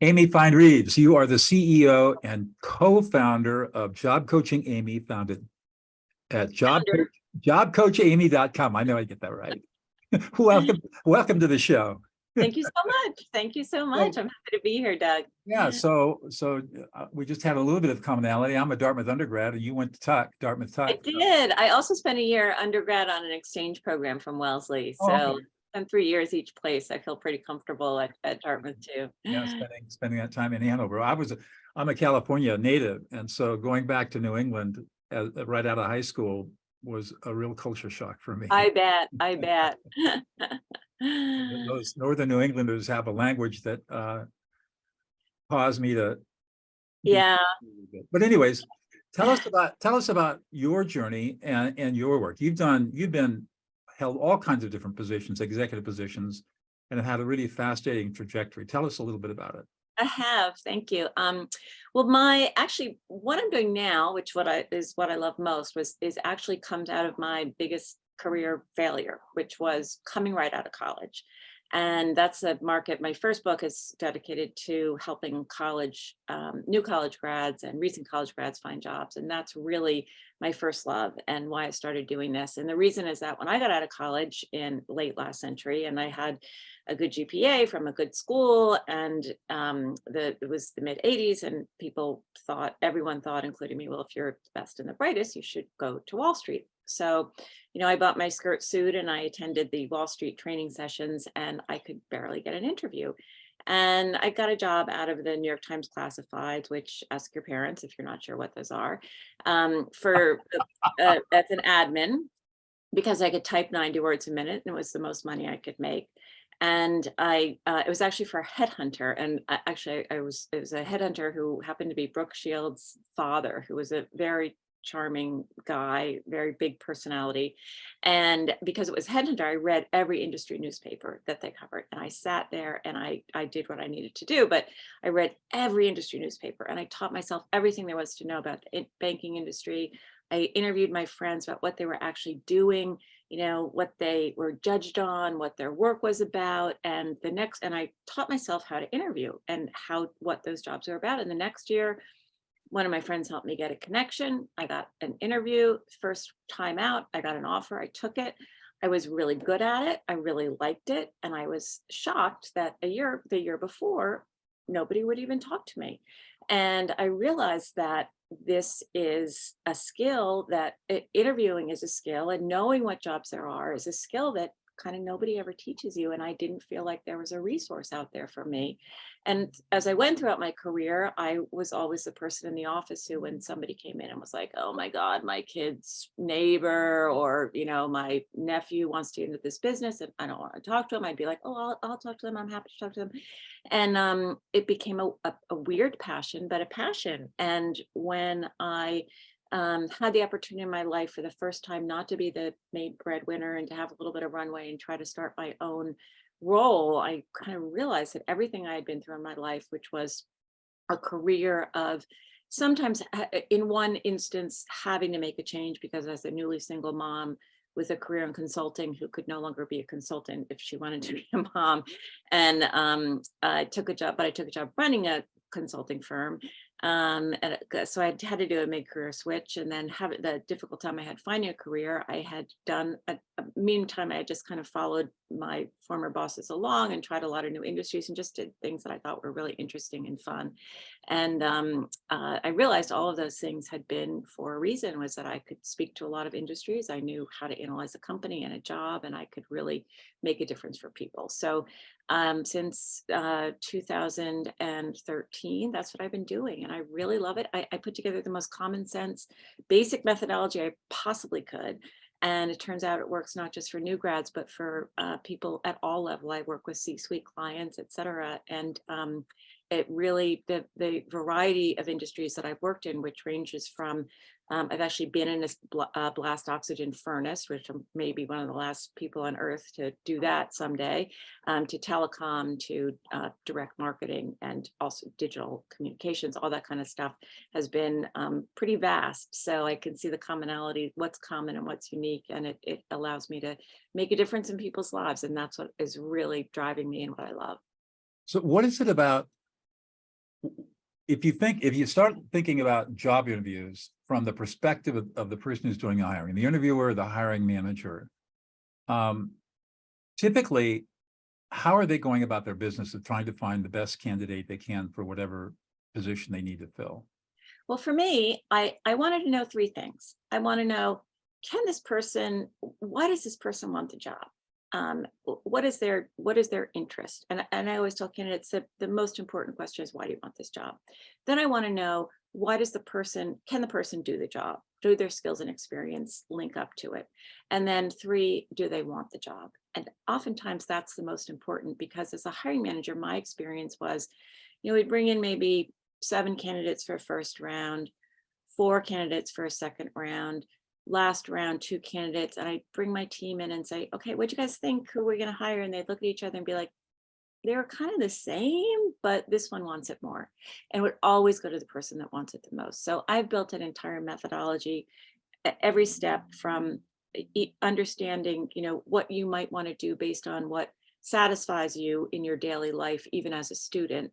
Amy Feind Reeves, you are the CEO and co-founder of Job Coaching Amy, founded at Founder. jobcoachamy.com. I know I get that right. Welcome to the show. Thank you so much. Thank you so much. I'm happy to be here, Doug. Yeah, so we just have a little bit of commonality. I'm a Dartmouth undergrad, and you went to Dartmouth I Tech. did. I also spent a year undergrad on an exchange program from Wellesley. Oh, So okay. and 3 years each place. I feel pretty comfortable at Dartmouth too. Yeah, spending that time in Hanover. I'm a California native, and so going back to New England right out of high school was a real culture shock for me. I bet. I bet. Those northern New Englanders have a language that caused me to Yeah. but anyways, tell us about your journey and your work. You've been held all kinds of different positions, executive positions, and have had a really fascinating trajectory. Tell us a little bit about it. I have, thank you. Well, actually what I'm doing now, which what I love most is actually comes out of my biggest career failure, which was coming right out of college. And that's a market. My first book is dedicated to helping new college grads and recent college grads find jobs. And that's really my first love and why I started doing this. And the reason is that when I got out of college in late last century, and I had a good GPA from a good school, and it was the mid 80s, and everyone thought, including me, well, if you're the best and the brightest, you should go to Wall Street. So, I bought my skirt suit and I attended the Wall Street training sessions, and I could barely get an interview. And I got a job out of the New York Times classifieds, which ask your parents if you're not sure what those are, as an admin, because I could type 90 words a minute, and it was the most money I could make. And it was actually for a headhunter. And it was a headhunter who happened to be Brooke Shields' father, who was a very charming guy, very big personality. And because it was headhunter, I read every industry newspaper that they covered. And I sat there and I did what I needed to do, but I read every industry newspaper and I taught myself everything there was to know about the banking industry. I interviewed my friends about what they were actually doing, what they were judged on, what their work was about. And I taught myself how to interview and what those jobs are about. And the next year, one of my friends helped me get a connection. I got an interview. First time out, I got an offer. I took it. I was really good at it. I really liked it. And I was shocked that the year before, nobody would even talk to me. And I realized that this is a skill, that interviewing is a skill, and knowing what jobs there are is a skill that kind of nobody ever teaches you. And I didn't feel like there was a resource out there for me. And as I went throughout my career, I was always the person in the office who, when somebody came in and was like, oh my God, my kid's neighbor, or, my nephew wants to get into this business and I don't want to talk to him, I'd be like, oh, I'll talk to them. I'm happy to talk to them. And it became a weird passion, but a passion. And when I had the opportunity in my life for the first time not to be the main breadwinner and to have a little bit of runway and try to start my own role, I kind of realized that everything I had been through in my life, which was a career of sometimes, in one instance, having to make a change because as a newly single mom with a career in consulting who could no longer be a consultant if she wanted to be a mom. And I took a job running a consulting firm. So I had to do a mid-career switch, and then have the difficult time I had finding a career. I had done meantime, I had just kind of followed my former bosses along and tried a lot of new industries and just did things that I thought were really interesting and fun. And I realized all of those things had been for a reason, was that I could speak to a lot of industries. I knew how to analyze a company and a job, and I could really make a difference for people. So since 2013, that's what I've been doing. And I really love it. I put together the most common sense, basic methodology I possibly could. And it turns out it works not just for new grads, but for people at all level. I work with C-suite clients, et cetera. And it really, the variety of industries that I've worked in, which ranges from, I've actually been in a blast oxygen furnace, which I'm maybe one of the last people on earth to do that someday, to telecom, to direct marketing, and also digital communications. All that kind of stuff has been pretty vast. So I can see the commonality, what's common and what's unique, and it allows me to make a difference in people's lives. And that's what is really driving me and what I love. So what is it about if you start thinking about job interviews from the perspective of the person who's doing the hiring, the interviewer, the hiring manager, typically, how are they going about their business of trying to find the best candidate they can for whatever position they need to fill? Well, for me, I wanted to know three things. I want to know, why does this person want the job? What is their interest? And I always tell candidates that the most important question is, why do you want this job? Then I want to know, can the person do the job? Do their skills and experience link up to it? And then three, do they want the job? And oftentimes that's the most important, because as a hiring manager, my experience was, we'd bring in maybe 7 candidates for a first round, 4 candidates for a second round, last round 2 candidates, and I bring my team in and say, okay, what do you guys think, who we're going to hire? And they'd look at each other and be like, they were kind of the same, but this one wants it more, and would always go to the person that wants it the most. So I've built an entire methodology at every step, from understanding, what you might want to do based on what satisfies you in your daily life, even as a student,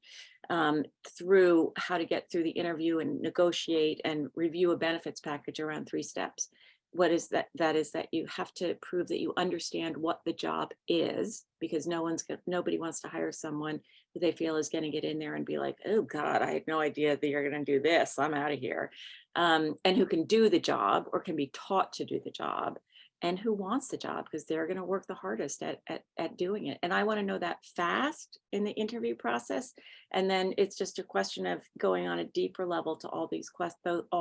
through how to get through the interview and negotiate and review a benefits package around 3 steps. What is that? That is that you have to prove that you understand what the job is, because nobody wants to hire someone that they feel is going to get in there and be like, oh God, I had no idea that you're going to do this, I'm out of here. And who can do the job, or can be taught to do the job, and who wants the job, because they're going to work the hardest at doing it. And I want to know that fast in the interview process. And then it's just a question of going on a deeper level to all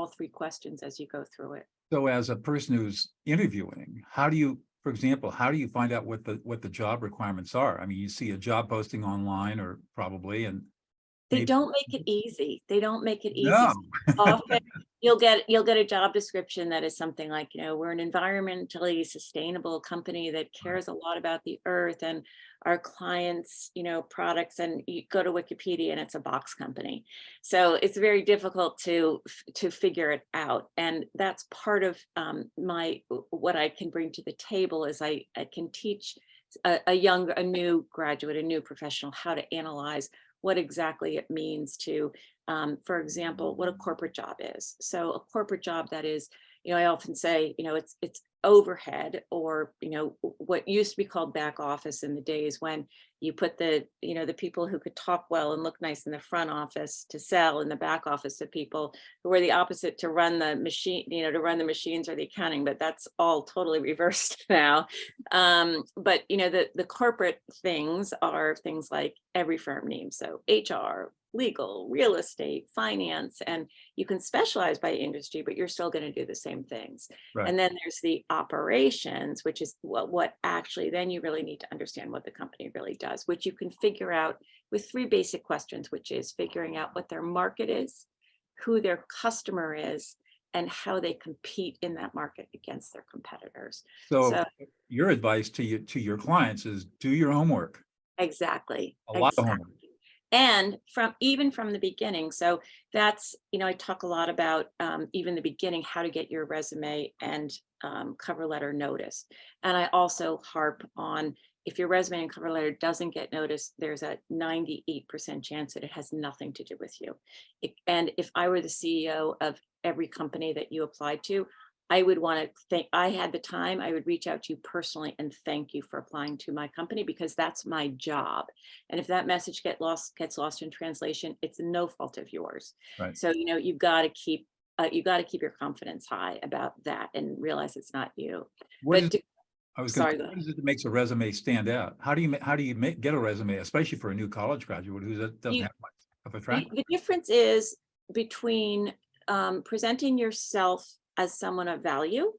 3 questions as you go through it. So as a person who's interviewing, for example, how do you find out what the job requirements are? I mean, you see a job posting online, or probably, and They maybe, don't make it easy. They don't make it easy. no. So often you'll get a job description that is something like, we're an environmentally sustainable company that cares a lot about the earth and our clients, products, and you go to Wikipedia and it's a box company. So it's very difficult to figure it out. And that's part of what I can bring to the table is I can teach a new graduate, a new professional, how to analyze what exactly it means to, for example, what a corporate job is. So a corporate job that is, I often say, it's overhead, or, what used to be called back office in the days when you put the people who could talk well and look nice in the front office to sell, in the back office to people who were the opposite to run the machine, to run the machines or the accounting, but that's all totally reversed now. But the corporate things are things like every firm needs. So HR, legal, real estate, finance, and you can specialize by industry, but you're still going to do the same things. Right. And then there's the operations, which is what actually, then you really need to understand what the company really does, which you can figure out with 3 basic questions, which is figuring out what their market is, who their customer is, and how they compete in that market against their competitors. So your advice to your clients is do your homework. Exactly. A lot of homework. And even from the beginning. So that's, I talk a lot about even the beginning, how to get your resume and cover letter noticed. And I also harp on, if your resume and cover letter doesn't get noticed, there's a 98% chance that it has nothing to do with you. And if I were the CEO of every company that you applied to, I would want to think, I had the time, I would reach out to you personally and thank you for applying to my company, because that's my job. And if that message gets lost in translation, it's no fault of yours. Right. So, you've got to keep your confidence high about that and realize it's not you. What is it that makes a resume stand out? How do you get a resume, especially for a new college graduate who doesn't have much of a track? The difference is between presenting yourself as someone of value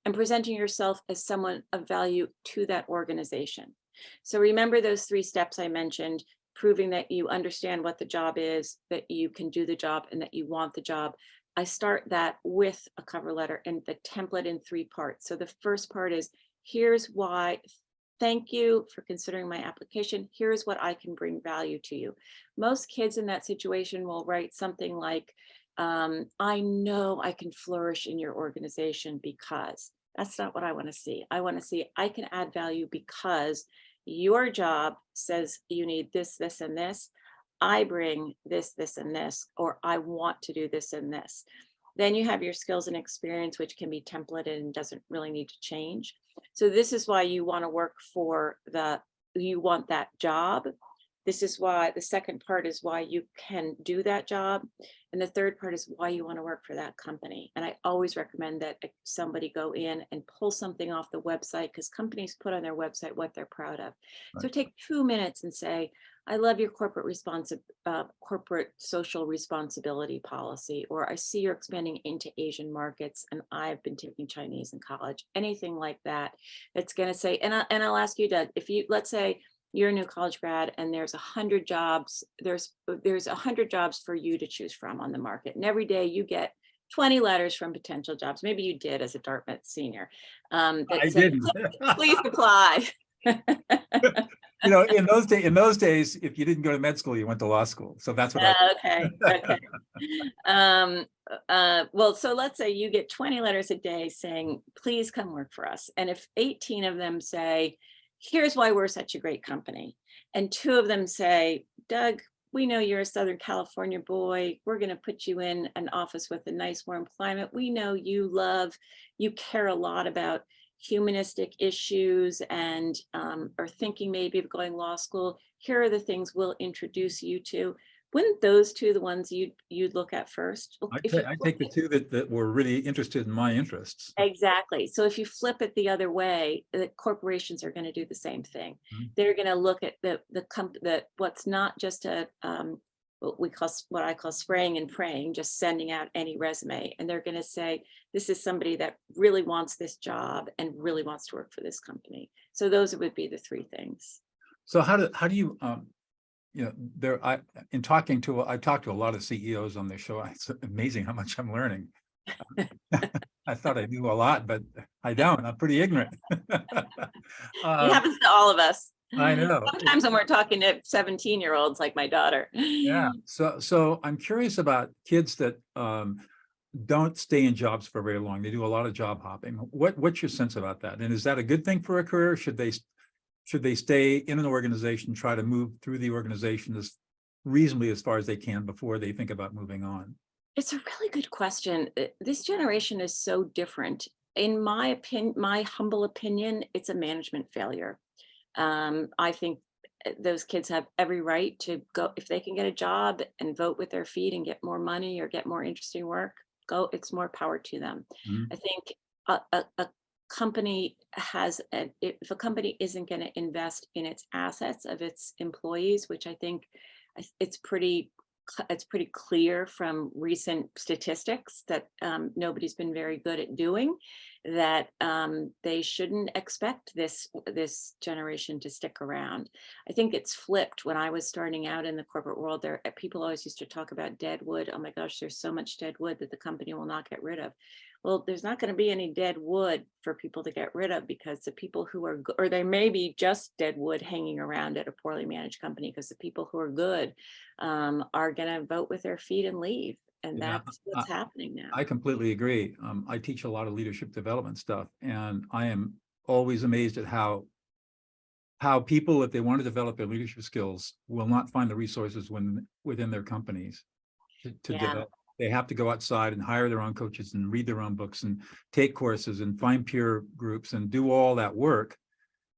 and presenting yourself as someone of value to that organization. So remember those 3 steps I mentioned: proving that you understand what the job is, that you can do the job, and that you want the job. I start that with a cover letter and the template in 3 parts. So the first part is, here's why. Thank you for considering my application. Here's what I can bring value to you. Most kids in that situation will write something like, I know I can flourish in your organization because. That's not what I want to see. I want to see, I can add value because your job says you need this, this, and this. I bring this, this, and this, or I want to do this and this. Then you have your skills and experience, which can be templated and doesn't really need to change. So this is why you want to work for you want that job. This is why the second part is why you can do that job. And the third part is why you want to work for that company. And I always recommend that somebody go in and pull something off the website, because companies put on their website what they're proud of. So Right. take 2 minutes and say, I love your corporate social responsibility policy, or I see you're expanding into Asian markets and I've been taking Chinese in college, anything like that. It's going to say, and I'll ask you, Doug, if you, let's say you're a new college grad and there's 100 jobs, there's 100 jobs for you to choose from on the market. And every day you get 20 letters from potential jobs. Maybe you did as a Dartmouth senior, that I said, didn't. please apply. You know, in those days, if you didn't go to med school, you went to law school. So that's what I Okay. Okay. Um, well, so let's say you get 20 letters a day saying, please come work for us. And if 18 of them say, here's why we're such a great company, and 2 of them say, Doug, we know you're a Southern California boy. We're going to put you in an office with a nice warm climate. We know you care a lot about humanistic issues and are thinking maybe of going law school. Here are the things we'll introduce you to. Wouldn't those 2 the ones you'd look at first? If you I flip take the it, 2 that were really interested in my interests. exactly. So if you flip it the other way, the corporations are going to do the same thing. Mhm. They're going to look at what's not just what I call spraying and praying, just sending out any resume, and they're going to say, this is somebody that really wants this job and really wants to work for this company. So those would be the 3 things. So how do you you know, I've talked to a lot of CEOs on this show. It's amazing how much I'm learning. I thought I knew a lot, but I don't. I'm pretty ignorant. It Um, happens to all of us. I know. Sometimes when we're talking to 17-year-olds like my daughter. Yeah. So I'm curious about kids that don't stay in jobs for very long. They do a lot of job hopping. What's your sense about that? And is that a good thing for a career? Should they stay in an organization, try to move through the organization as reasonably as far as they can before they think about moving on? It's a really good question. This generation is so different. In my opinion, my humble opinion, it's a management failure. I think those kids have every right to go if they can get a job and vote with their feet and get more money or get more interesting work. Go, it's more power to them. Mhm. I think a company if a company isn't going to invest in its assets of its employees, which I think it's pretty clear from recent statistics that nobody's been very good at doing, that they shouldn't expect this generation to stick around. I think it's flipped. When I was starting out in the corporate world, people always used to talk about dead wood. Oh my gosh, there's so much dead wood that the company will not get rid of. Well, there's not going to be any dead wood for people to get rid of, because the people who are or there may be just dead wood hanging around at a poorly managed company, because the people who are good are going to vote with their feet and leave. And Yeah, that's what's happening now. I completely agree. I teach a lot of leadership development stuff, and I am always amazed at how people, if they want to develop their leadership skills, will not find the resources within their companies to Yeah. develop. They have to go outside and hire their own coaches and read their own books and take courses and find peer groups and do all that work,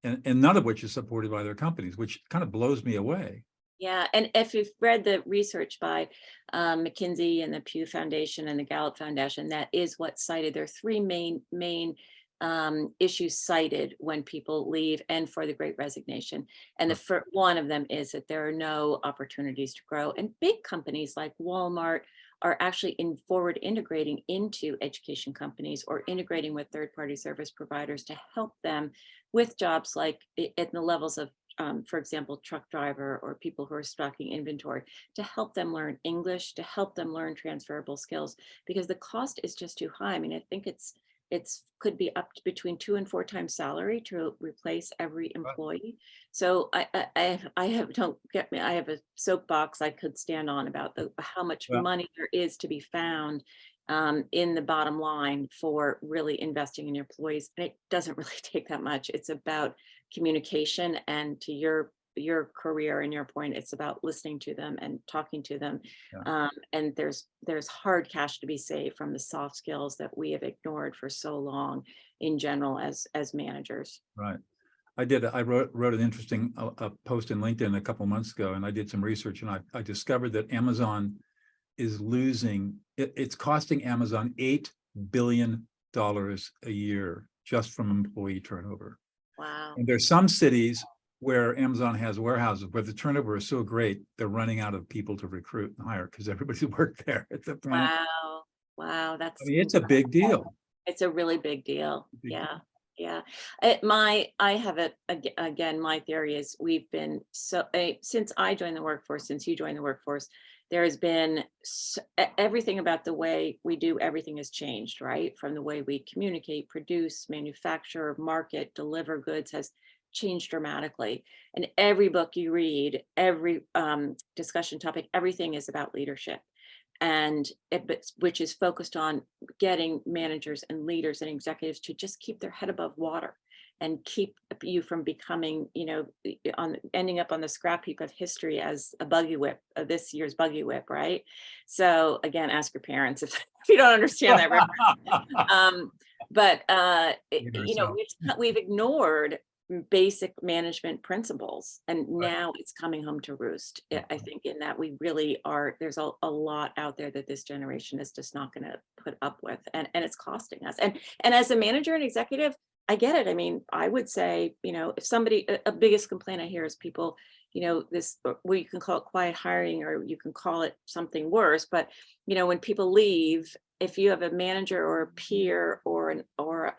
and none of which is supported by their companies, which kind of blows me away. Yeah, and if you've read the research by McKinsey and the Pew Foundation and the Gallup Foundation, that is what's cited. There are 3 main issues cited when people leave and for the Great Resignation. And one of them is that there are no opportunities to grow. And big companies like Walmart are actually forward integrating into education companies or integrating with third-party service providers to help them with jobs like at the levels of for example, truck driver or people who are stocking inventory, to help them learn English, to help them learn transferable skills, because the cost is just too high. I mean, I think it's could be up to between 2 and 4 times salary to replace every employee. So I have, don't get me, I have a soapbox I could stand on about how much Well, money there is to be found in the bottom line for really investing in your employees. And it doesn't really take that much. It's about communication, and to your your career and your point, it's about listening to them and talking to them. Yeah. And there's hard cash to be saved from the soft skills that we have ignored for so long in general as managers. Right. I wrote an interesting post in LinkedIn a couple months ago, and I did some research, and I discovered that Amazon is losing, it's costing Amazon $8 billion a year just from employee turnover. Wow. And there's some cities where Amazon has warehouses where the turnover is so great, they're running out of people to recruit and hire because everybody's worked there at the plant. Wow. Wow. I mean, it's a big deal. It's a really big deal. Big Yeah. deal. Yeah. I have it again, my theory is we've been since I joined the workforce, since you joined the workforce, there has been everything about the way we do everything has changed, right? From the way we communicate, produce, manufacture, market, deliver goods has changed dramatically. And every book you read, every discussion topic, everything is about leadership, and which is focused on getting managers and leaders and executives to just keep their head above water and keep you from becoming, ending up on the scrap heap of history as a buggy whip, this year's buggy whip, right? So again, ask your parents if you don't understand that reference. But we've ignored basic management principles, and now it's coming home to roost. I think in that we really are, there's a lot out there that this generation is just not going to put up with, and it's costing us. And as a manager and executive, I get it. I mean, I would say, if somebody, a biggest complaint I hear is people, this, well, you can call it quiet hiring or you can call it something worse, but when people leave, if you have a manager or a peer or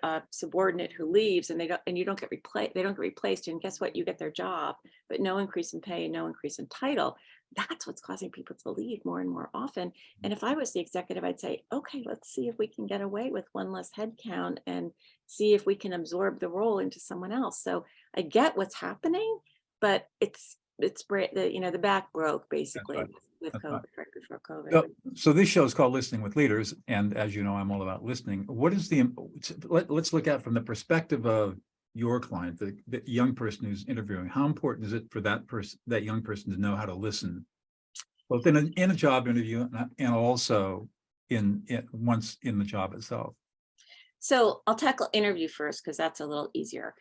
a subordinate who leaves and you don't get replaced, they don't get replaced, and guess what? You get their job, but no increase in pay and no increase in title. That's what's causing people to leave more and more often. And if I was the executive, I'd say, okay, let's see if we can get away with one less head count and see if we can absorb the role into someone else. So I get what's happening, but the back broke basically right. with That's COVID, right. right before COVID. So this show is called Listening with Leaders, and as you know, I'm all about listening. What is let's look at from the perspective of your client, the young person who's interviewing. How important is it for that young person to know how to listen, both in a job interview and also once in the job itself? So I'll tackle interview first because that's a little easier.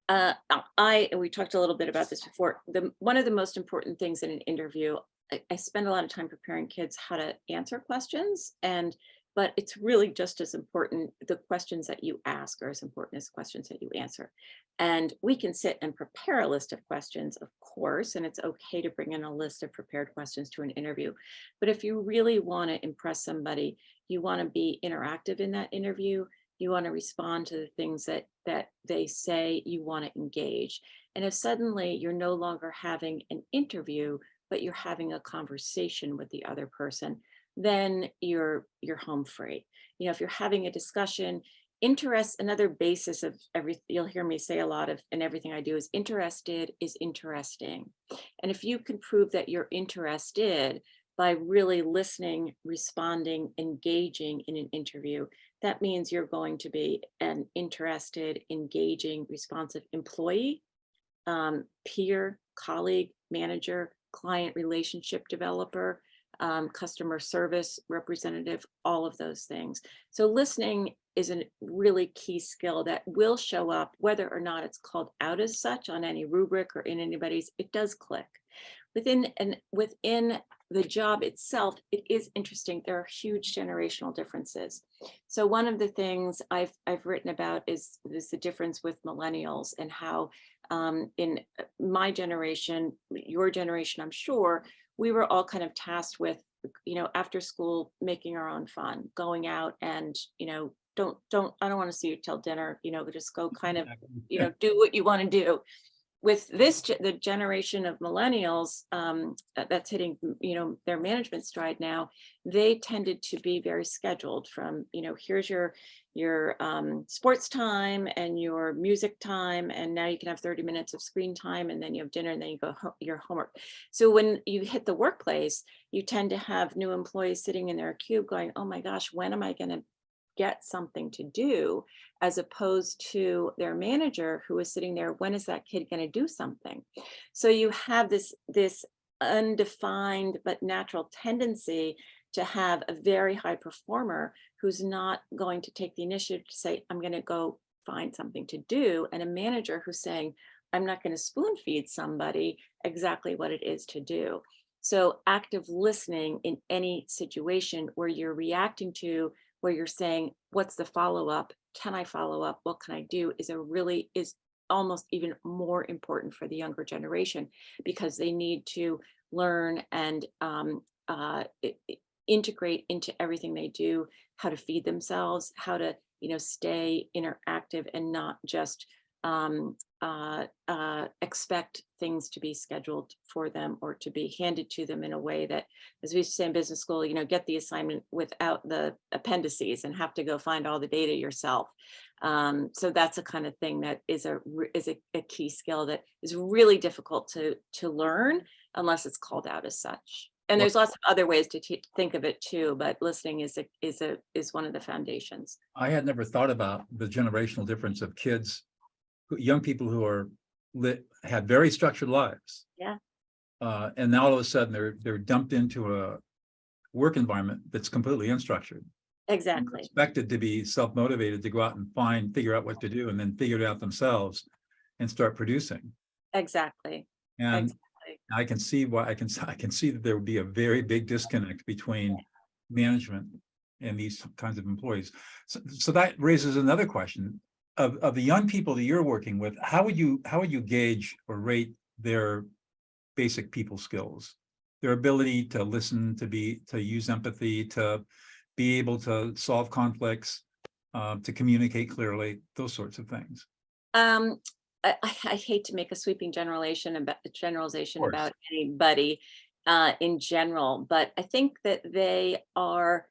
We talked a little bit about this before. One of the most important things in an interview, I spend a lot of time preparing kids how to answer questions, but it's really just as important. The questions that you ask are as important as questions that you answer. And we can sit and prepare a list of questions, of course, and it's okay to bring in a list of prepared questions to an interview. But if you really want to impress somebody, you want to be interactive in that interview. You want to respond to the things that they say, you want to engage. And if suddenly you're no longer having an interview, but you're having a conversation with the other person, then you're home free. If you're having a discussion, another basis of you'll hear me say a lot of, and everything I do is interested is interesting. And if you can prove that you're interested by really listening, responding, engaging in an interview, that means you're going to be an interested, engaging, responsive employee, peer, colleague, manager, client relationship developer, customer service representative, all of those things. So listening is a really key skill that will show up whether or not it's called out as such on any rubric or in anybody's, it does click. Within the job itself, it is interesting. There are huge generational differences. So one of the things I've written about is the difference with millennials and how in my generation, your generation, I'm sure, we were all kind of tasked with, after school, making our own fun, going out and, I don't want to see you till dinner, just go kind of, do what you want to do. With the generation of millennials that's hitting, their management stride now, they tended to be very scheduled from, here's your sports time and your music time, and now you can have 30 minutes of screen time, and then you have dinner, and then you go your homework. So when you hit the workplace, you tend to have new employees sitting in their cube going, oh my gosh, when am I going to get something to do, as opposed to their manager who is sitting there, when is that kid going to do something? So you have this undefined but natural tendency to have a very high performer who's not going to take the initiative to say, I'm going to go find something to do, and a manager who's saying, I'm not going to spoon feed somebody exactly what it is to do. So active listening in any situation where you're reacting to, where you're saying, what's the follow-up? Can I follow up? What can I do? Is almost even more important for the younger generation, because they need to learn and integrate into everything they do, how to feed themselves, how to, stay interactive and not just expect things to be scheduled for them or to be handed to them in a way that, as we used to say in business school, get the assignment without the appendices and have to go find all the data yourself. So that's a kind of thing that is a key skill that is really difficult to learn unless it's called out as such. And Well, there's lots of other ways to think of it too, but listening is one of the foundations. I had never thought about the generational difference of kids, young people who had very structured lives. Yeah, And now all of a sudden they're dumped into a work environment that's completely unstructured. They're exactly. expected to be self-motivated to go out and figure out what to do, and then figure it out themselves and start producing. Exactly. And Exactly. I can see why I can see that there would be a very big disconnect between management and these kinds of employees. So that raises another question of the young people that you're working with. How would you gauge or rate their basic people skills, their ability to listen, to use empathy, to be able to solve conflicts, to communicate clearly, those sorts of things? Um, I hate to make a sweeping generalization Of course. about anybody in general, but I think that they are,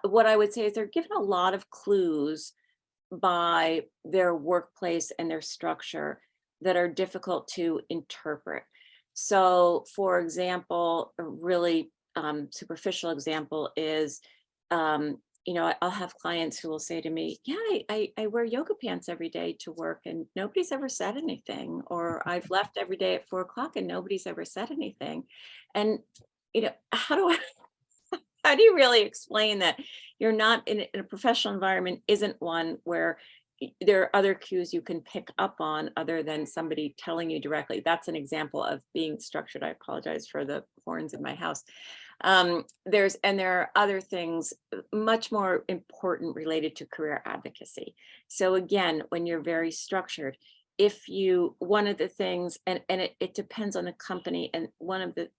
what I would say is they're given a lot of clues by their workplace and their structure that are difficult to interpret. So, for example, a really superficial example is, I'll have clients who will say to me, "Yeah, I wear yoga pants every day to work, and nobody's ever said anything," or "I've left every day at 4 o'clock and nobody's ever said anything." And how do I how do you really explain that you're not in a professional environment isn't one where there are other cues you can pick up on other than somebody telling you directly? That's an example of being structured. I apologize for the horns in my house. There are other things much more important related to career advocacy. So again, when you're very structured, one of the things, and it depends on the company, and one of the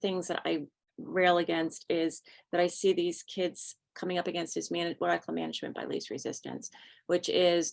things that I rail against is that I see these kids coming up against is what I call management by least resistance, which is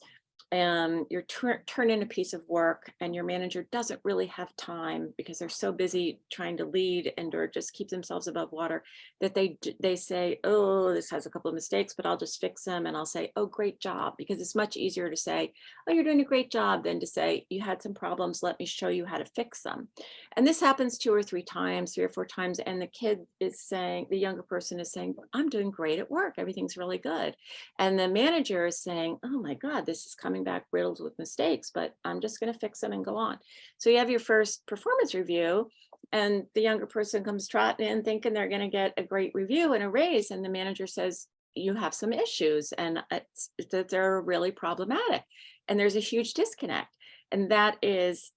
you're turn in a piece of work and your manager doesn't really have time because they're so busy trying to lead and or just keep themselves above water, that they say, oh, this has a couple of mistakes, but I'll just fix them. And I'll say, oh, great job, because it's much easier to say, oh, you're doing a great job, than to say, you had some problems, let me show you how to fix them. And this happens 3 or 4 times, and the younger person is saying, I'm doing great at work, everything's really good. And the manager is saying, oh my God, this is coming back riddled with mistakes, but I'm just going to fix them and go on. So you have your first performance review, and the younger person comes trotting in thinking they're going to get a great review and a raise. And the manager says, you have some issues, and that they're really problematic. And there's a huge disconnect. And that is,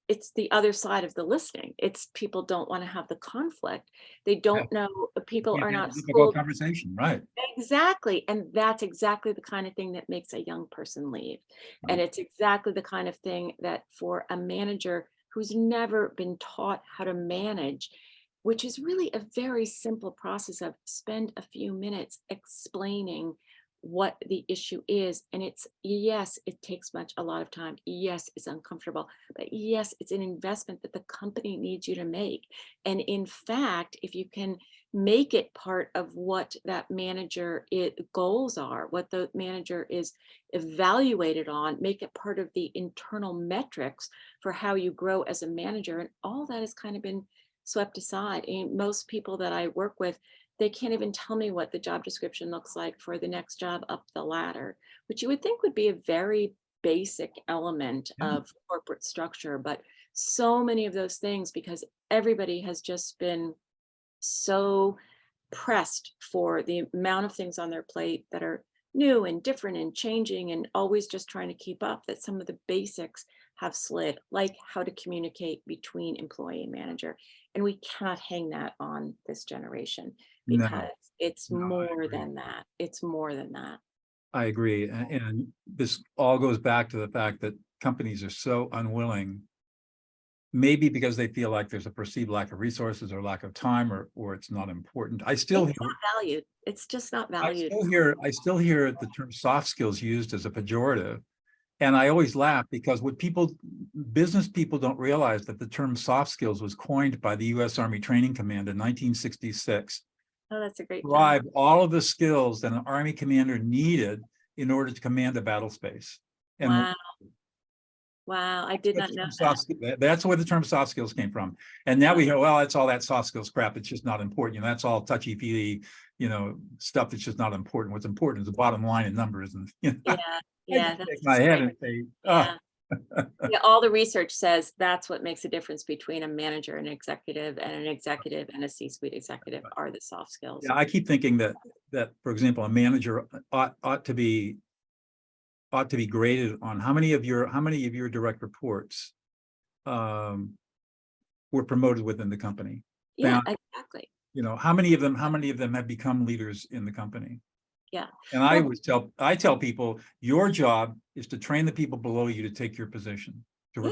it's the other side of the listening. It's people don't want to have the conflict. They Yeah. don't know, people Can't are have a not difficult schooled. conversation, right? Exactly. And that's exactly the kind of thing that makes a young person leave. And Right. it's exactly the kind of thing that for a manager who's never been taught how to manage, which is really a very simple process of spend a few minutes explaining what the issue is. And yes, it takes a lot of time. Yes, it's uncomfortable, but yes, it's an investment that the company needs you to make. And in fact, if you can make it part of what that goals are, what the manager is evaluated on, make it part of the internal metrics for how you grow as a manager. And all that has kind of been swept aside. And most people that I work with they can't even tell me what the job description looks like for the next job up the ladder, which you would think would be a very basic element Yeah. of corporate structure. But so many of those things, because everybody has just been so pressed for the amount of things on their plate that are new and different and changing and always just trying to keep up, that some of the basics have slid, like how to communicate between employee and manager. And we cannot hang that on this generation No, because it's no, I more agree. than that. It's more than that. I agree. And this all goes back to the fact that companies are so unwilling, maybe because they feel like there's a perceived lack of resources or lack of time, or it's not important. It's not valued. It's just not valued. I still hear the term soft skills used as a pejorative. And I always laugh because business people don't realize that the term soft skills was coined by the US Army Training Command in 1966. Oh, that's a great term. Describe all of the skills that an Army commander needed in order to command a battle space. And Wow. Wow. I did not know that. that's where the term soft skills came from. And now we hear, well, it's all that soft skills crap. It's just not important. You know, that's all touchy-feely, stuff that's just not important. What's important is the bottom line and numbers. And Yeah. I Yeah. just That's shake my head and say, oh, yeah. Yeah, all the research says that's what makes a difference between a manager and an executive and a C-suite executive are the soft skills. yeah, I keep thinking that, for example, a manager ought to be graded on how many of your direct reports were promoted within the company. Yeah, Found, exactly. how many of them have become leaders in the company. Yeah. And I tell people, your job is to train the people below you to take your position. Yeah.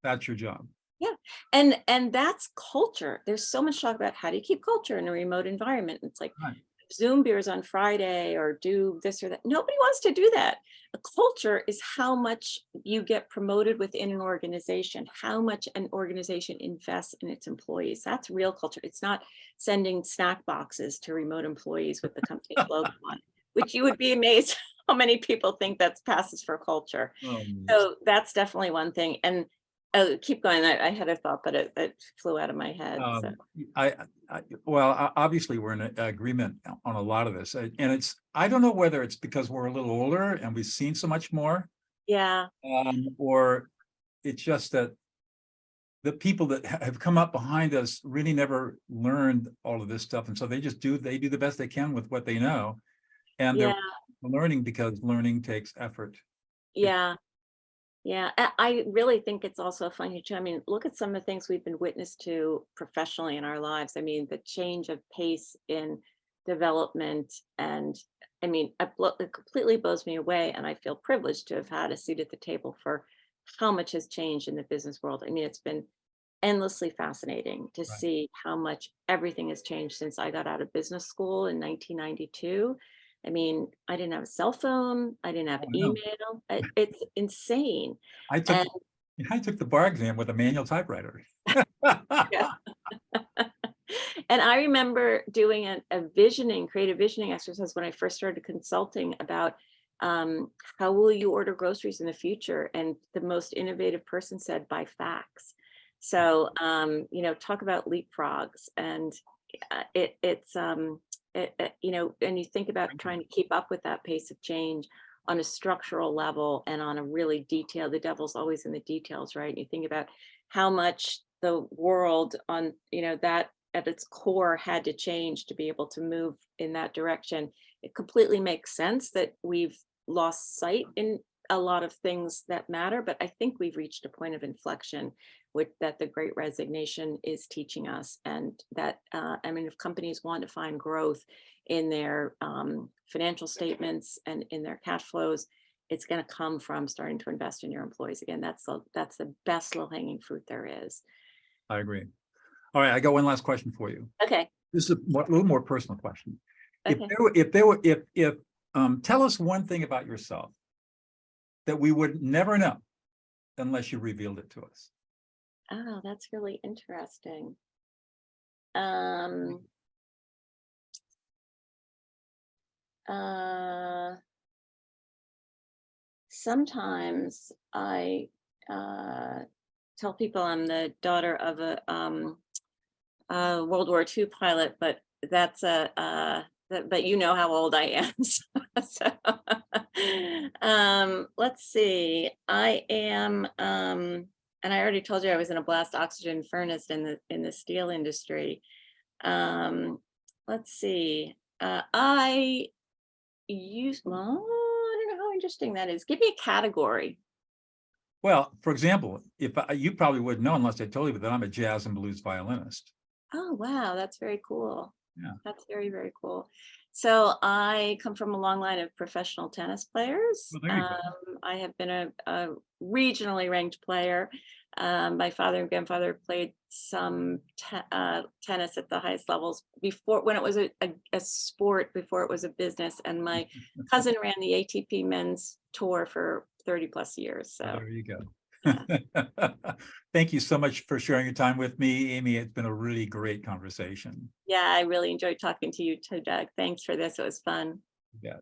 That's your job. Yeah. And that's culture. There's so much talk about how do you keep culture in a remote environment. It's like Right. Zoom beers on Friday or do this or that. Nobody wants to do that. A culture is how much you get promoted within an organization, how much an organization invests in its employees. That's real culture. It's not sending snack boxes to remote employees with the company's logo on it, which you would be amazed how many people think that passes for culture. So that's definitely one thing. And keep going. I had a thought, but it flew out of my head. So. Well, obviously we're in agreement on a lot of this, and I don't know whether it's because we're a little older and we've seen so much more, Yeah. or it's just that the people that have come up behind us really never learned all of this stuff, and so they do the best they can with what they know, and Yeah. they're learning because learning takes effort. Yeah. Yeah, I really think it's also funny too. I mean, look at some of the things we've been witness to professionally in our lives. I mean, the change of pace in development, and I mean, it completely blows me away. And I feel privileged to have had a seat at the table for how much has changed in the business world. I mean, it's been endlessly fascinating to Right. see how much everything has changed since I got out of business school in 1992. I mean, I didn't have a cell phone. I didn't have Oh, I know. email. It's insane. I took And I took the bar exam with a manual typewriter. yeah. And I remember doing a creative visioning exercise when I first started consulting about how will you order groceries in the future? And the most innovative person said by fax. So, talk about leapfrogs, and and you think about trying to keep up with that pace of change on a structural level and on a really detailed, the devil's always in the details, right? And you think about how much the world on, that at its core had to change to be able to move in that direction. It completely makes sense that we've lost sight in a lot of things that matter, but I think we've reached a point of inflection with that the Great Resignation is teaching us, and that I mean, if companies want to find growth in their financial statements and in their cash flows, it's going to come from starting to invest in your employees again. That's the best low hanging fruit there is. I agree. All right, I got one last question for you. Okay. This is a little more personal question. Okay. Tell us one thing about yourself that we would never know unless you revealed it to us. Oh, that's really interesting. Sometimes I tell people I'm the daughter of World War II pilot, but that's but you know how old I am. So, let's see. I am, and I already told you I was in a blast oxygen furnace in the steel industry. Um, let's see. I use, well, I don't know how interesting that is. Give me a category. Well, for example, you probably wouldn't know unless I told you, but that I'm a jazz and blues violinist. Oh, wow, that's very cool. Yeah. That's very, very cool. So I come from a long line of professional tennis players. Well, there you go. I have been a regionally ranked player. My father and grandfather played some tennis at the highest levels before, when it was a sport, before it was a business. And my cousin ran the ATP men's tour for 30 plus years. Well, So there you go. yeah. Thank you so much for sharing your time with me, Amy. It's been a really great conversation. Yeah, I really enjoyed talking to you too, Doug. Thanks for this. It was fun. Yeah.